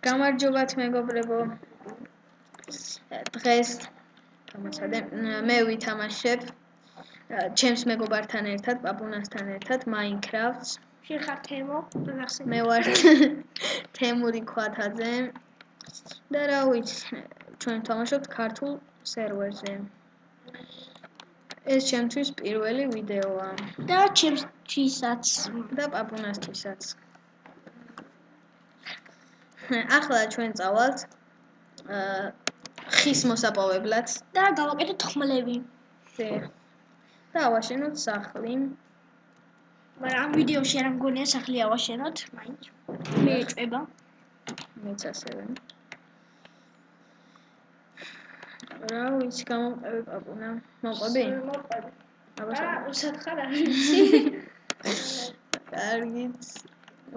გამარჯობათ მეგობრებო. დღეს გამოცადე მე ვითამაშებ ჩემს მეგობართან ერთად, პაპუნასთან ერთად Minecraft-ს. შეხარ თემო, მე ვარ თემური ქვათაძე და რა ვიცი, ჩვენ ვთამაშობთ ქართულ სერვერზე. ეს ჩემთვის პირველი ვიდეოა და ჩემთვისაც და პაპუნასთვისაც. ახლა ჩვენ წავალთ ხის მოსაპოვებლად და გავაკეთოთ ხმლები. და ავაშენოთ სახლი. მაგრამ ამ ვიდეოში არ მგონია სახლი ავაშენოთ, მაინც მე ეწება. მეც ასევე. რა ვიცი, გამომყევი პაპუნა. მოყვები? მოყვები. აბა უსათხარ არ ვიცი. კარგით.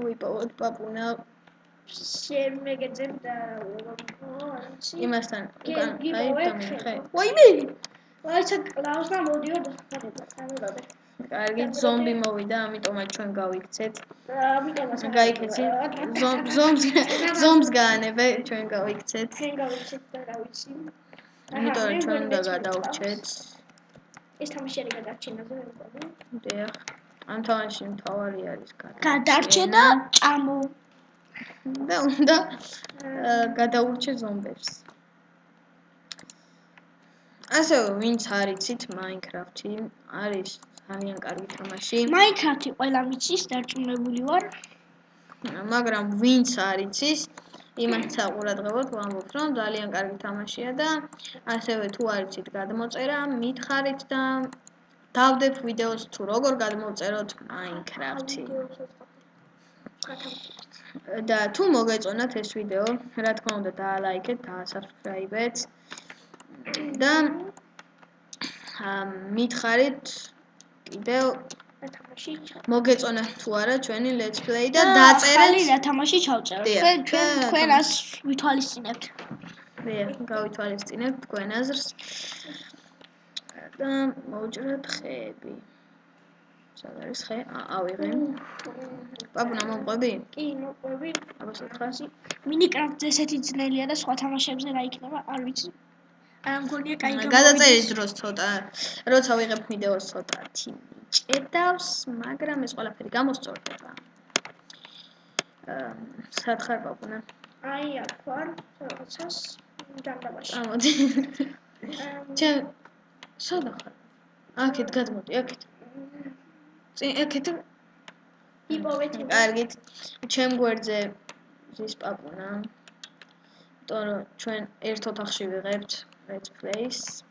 ვიპოვოთ პაპუნა. შემეგეძებ და იმასთან უკან აი დამიხე. ვაიმე! ვაიცა კლაუსნა მოდიო და კარგით, ზომბი მოვიდა, ამიტომაც ჩვენ გავიქცეთ. ამიტომაც გაიქცი. ზომბს გაანებე, ჩვენ გავიქცეთ. ჩვენ გავიქცეთ და რა ვიცი. იმიტომ რომ ჩვენ უნდა გადავრჩეთ. ეს თამაში არის გადარჩენაზე ვიყავი. დიახ. ამ თამაში მთავარი არის გადარჩე და ჭამო. და უნდა გადაურჩე ზომბებს. ასევე ვინც არ იცით Minecraft-ი არის ძალიან კარგი თამაში. Minecraft-ი ყველა მიცის, დარწმუნებული ვარ. მაგრამ ვინც არ იცის, იმას საყურადღებოდ ვამბობ, რომ ძალიან კარგი თამაშია და ასევე თუ არ იცით გადმოწერა, მითხარით და დავდებ ვიდეოს თუ როგორ გადმოვწეროთ Minecraft-ი. და თუ მოგეწონათ ეს ვიდეო, რა თქმა უნდა დაალაიქეთ, დაასაბსკრაიბეთ და მითხარით კიდევ მოგეწონათ თუ არა ჩვენი let's play და დაწერეთ რა თამაში ჩავწეროთ. თქვენ ას ვითვალისწინებთ. დიახ, გავითვალისწინებთ თქვენ აზრს. და მოვჭრათ ხეები. სად არის ხე? ავიღე. პაპუნა მომყვები? კი, მოყვები. აბა სათხარ. Minecraft-ზე ესეთი ძნელია და სხვა თამაშებზე რა იქნება, არ ვიცი. არ მგონია კაი გადაწერის დროს ცოტა, როცა ვიღებ ვიდეოს ცოტათი ჭედავს, მაგრამ ეს ყველაფერი გამოსწორდება. სათხარ პაპუნა? აი, აქ ვარ, რაღაცას დაგდაბაში. წამოდი. ჩემ სადა ხარ? აქეთ გადმოდი, აქეთ. აქეთ იპოვეთ. კარგით. ჩემ გვერდზე ზის პაპუნა. იმიტომ ჩვენ ერთ ოთახში ვიღებთ let's play-ს.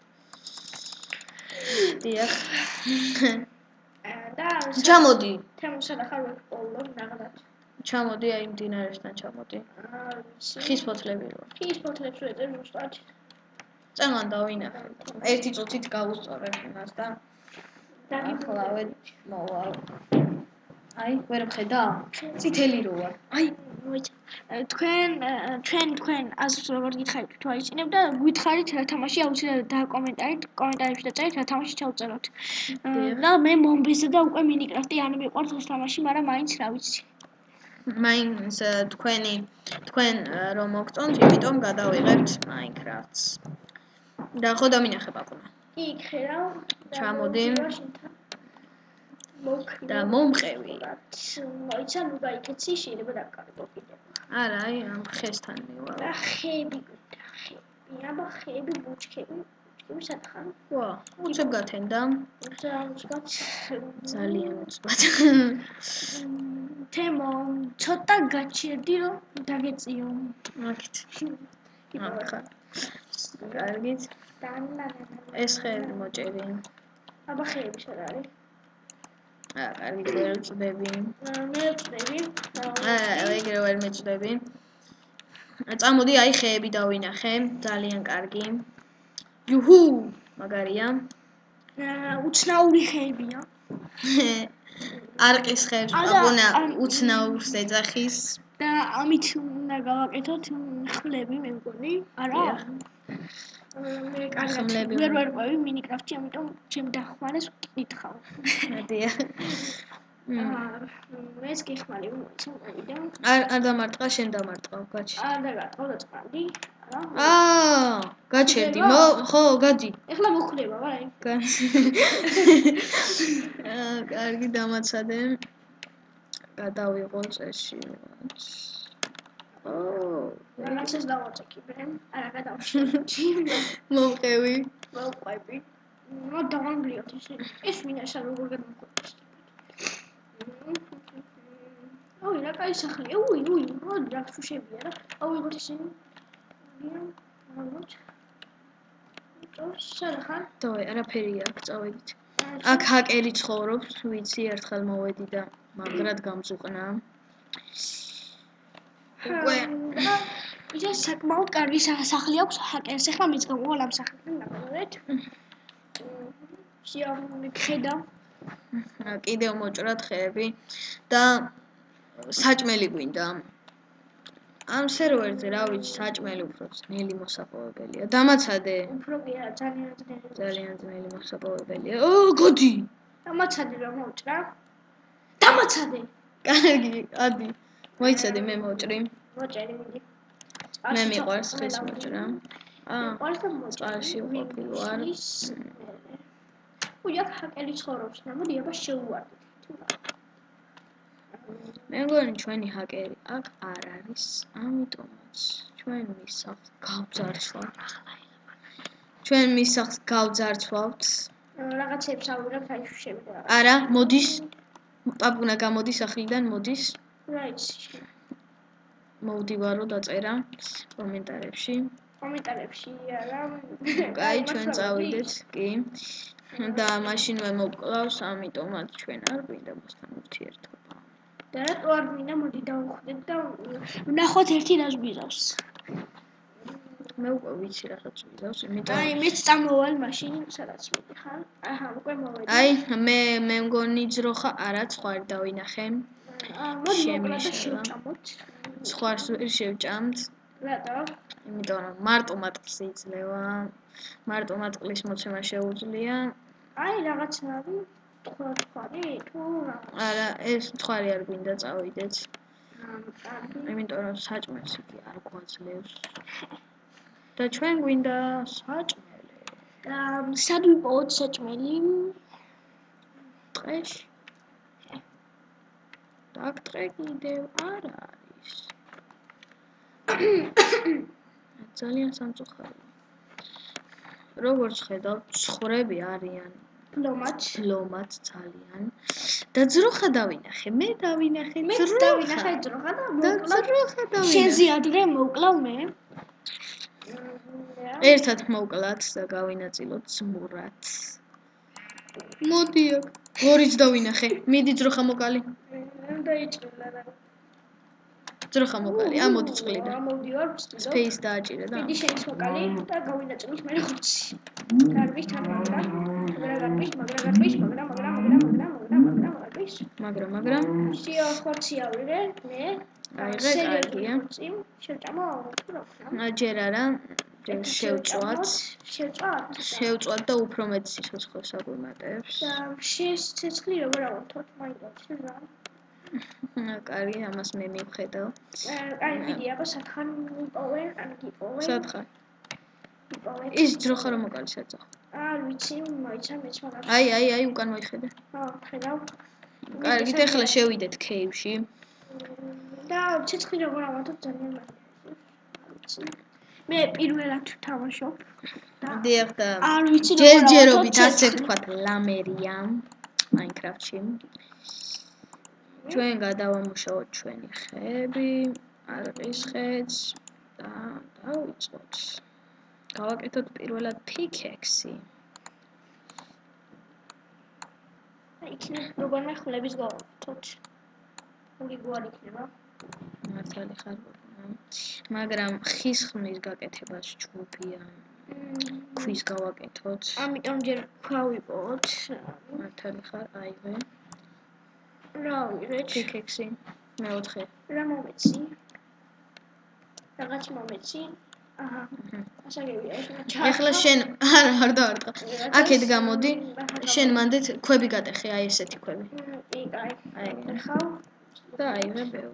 დიახ. და ჩამოდი. თემოსა და ხარ ვეყოლო რაღაცა. ჩამოდი, აი მდინარესთან ჩამოდი. ხის ფოთლები რო. ხის ფოთლებს ვეძებ ზუსტად. წამან დავინახე. ერთი წუთით გავუსწორებ იმას და დაგიახლავე მოვალ. აი, ვერ ხედა? წითელი როა. აი, მოიცა. თქვენ აზრს როგორ გითხარით თვალისწინებ და გითხარით რა თამაში აუცილებლად დაკომენტარით, კომენტარებში დაწერით რა თამაში ჩავწეროთ. და მე მომბესა და უკვე Minecraft-ი არ მიყვარს ეს თამაში, მაგრამ მაინც რა ვიცი. მაინც თქვენ რომ მოგწონთ, იმიტომ გადავიღებთ Minecraft-ს. და ხო დამინახე პაპუნა. კი, ხედავ. ჩამოდი. და მომყევი. მოიცა, ნუ გაიქეცი, შეიძლება დაკარგო კიდევ. არა, აი ამ ხესთან მივალ. და ხეები, აბა ხეები, ბუჩქები სათხარ. ვა, უცებ გათენდა. ძალიან უცბად. თემო, ცოტა გაჩერდი რომ დაგეწიო. აქეთ. ახლა. კარგით. ეს ხეები მოჭერი. აბა ხეები სად არის? კარგით, ვერ ვწდები. მე ვწდები. ეგრე ვერ მეწდები. წამოდი, აი ხეები დავინახე, ძალიან კარგი. იუჰუ, მაგარია. უცნაური ხეებია. არყის ხეებს პაპუნა უცნაურს ეძახის. და ამით უნდა გავაკეთოთ ხმლები, მე მგონი. არა. მე კარგად ვერ ვერყვევი Minecraft-ში, ამიტომ ჩემ დახმარეს ვკითხავ. დიახ. მეც გიხმარი მოიწევდა. არ დამარტყა, შენ დამარტყავ, გაჩი. არ დაგარტყავ და წყალდი. გაჩერდი, ხო, გადი. ეხლა მოხდება, ვაი. კარგი დამაცადე. გადავიღო წესში. რაღაცას დავაწაკიბე. არა, გადავშევი. მომყევი. მოვყვები. დავანგლიოთ ისე. ეს მინაშა როგორ გადმოგვიყვება. ოი, რა კაი სახლია. უი, რა შუშებია რა. ავიღოთ ისინი. დავай, არაფერი აქ წავედით. აქ ჰაკერი ცხოვრობს, ვიცი, ერთხელ მოვედი და მაგრად გამწუყნა. უკვე ისე საკმაოდ კარგი სახლი აქვს ჰაკერს. ეხლა მის გამოვარ ამ სახლიდან ნაბოლოეთ. ხედა. კიდევ მოჭრად ხეები და საჭმელი გვინდა. ამ სერვერზე, რა ვიცი, საჭმელი უფრო ძნელი მოსაპოვებელია. დამაცადე. უფრო კი არა, ძალიან ძნელი მოსაპოვებელია. გოდი. დამაცადე რა მოვჭრა? დამაცადე. კარგი, ადი. მოიცადე, მე მოვჭრი. მოჭერი მიდი. მე მიყვარს ხეს მოჭრა. მიყვარს და მოჭრი. წყალში ვყოფილი ვარ. უი, აქ ჰაკერი ცხოვრობს, მოდი აბა შევუვარდეთ. მე მგონი ჩვენი ჰაკერი აქ არ არის, ამიტომაც ჩვენ მის სახლს გავძარცვავთ. რაღაცებს ავიღებთ აი შუშები და არა, მოდის. პაპუნა გამოდის სახლიდან, მოდის. რა იცი. მოვდივარო დაწერა კომენტარებში. არა. კაი, ჩვენ წავიდეთ, კი. და მაშინვე მოვკლავს, ამიტომაც ჩვენ არ გვინდა მოსთან ურთიერთობა. და რატო არ გვინდა, მოდი დავუხვდეთ და ვნახოთ ერთი რას გვიზავს. მე უკვე ვიცი რაღაც გვიზავს, იმიტომ აი, მეც წამოვალ მაშინ, სადაც მიდიხარ. აჰა, უკვე მოვედი. აი, მე მგონი ძროხა არა, ხვარი დავინახე. მოდი მოკლა და შევჭამოთ. ხვარს ვერ შევჭამთ. რატო? იმიტომ რომ მარტო მატყლს იძლევა. მარტო მატყლის მოცემა შეუძლია. აი, რაღაცა არის. თქვარი, თუ რა. არა, ეს თქვარი არ გვინდა წავიდეთ. კარგი. იმიტომ რომ საჭმელს იგი არ გვაძლევს. და ჩვენ გვინდა საჭმელი. და სად ვიპოვოთ საჭმელი? ტყეში. დაგტყე კიდევ არ არის. ძალიან სამწუხაროა. როგორც ხედავ, ცხვრები არიან. ფლომად ძალიან. და ძროხა დავინახე, მე დავინახე ძროხა და მოკლა. შენზე ადრე მოკლავ მე. ერთად მოვკლათ და გავინაწილოთ ზმურად. მოდი აქ. ორიც დავინახე. მიდი ძროხა მოკალი. დაიჭრილა რა. ძროხა მოკალი, ამოდი წყლიდან. ამოდივარ, სპეის დააჭირე და. მიდი შენის მოკალი და გავინაწილოთ მე ხუთი. გარბის თან მაგრამ სიო ხუთი ავიღე მე. აიღე, კარგია. შევჭამო თუ რა ვქნა. ჯერ არა, შევწვათ. შევწვათ და უფრო მეტ სიცოცხლეს აგვიმატებს. და შენს ცეცხლი როგორ ავართოთ, მაინც რა. კარგი, ამას მე მივხედავ. აი, მიდი, აბა სათხარ მიპოვე, ან გიპოვე. სათხარ. ის ძროხა რომ მოკალი საძახ. არ ვიცი, მოიცა მეც მაგას. აი, უკან მოიხედე. ხედავ. კარგი, ეხლა შევიდეთ ქეივში. და ცეცხლი როგორ ავართოთ ძალიან მაგარი. მე პირველად ვთამაშობ. დიახ და არ ვიცი როგორ ავართოთ. ჯერჯერობით ასე ვთქვათ, ლამერია Minecraft-ში. ჩვენ გადავამუშავოთ ჩვენი ხეები, არყის ხეც და დავიწყოთ. გავაკეთოთ პირველად pickaxe. იქნებ როგორმე ხვლების გავაკეთოთ. ორი გვარი იქნება. მართალი ხარ, მაგრამ ხის ხმის გაკეთებას ჯობია. ქვის გავაკეთოთ. ამიტომ ჯერ ქვა ვიპოვოთ. მართალი ხარ, აიღე. რა ვიღეთ? pickaxe. მეოთხე. რა მომეცი? რაღაც მომეცი? აჰა. ასაგებია ეს. ეხლა შენ არ დავარტყა. აქეთ გამოდი. შენ მანდეთ ქვები გადახე, აი ესეთი ქვები. კი, კაი. აი, ხავ და აიღე ბევრი.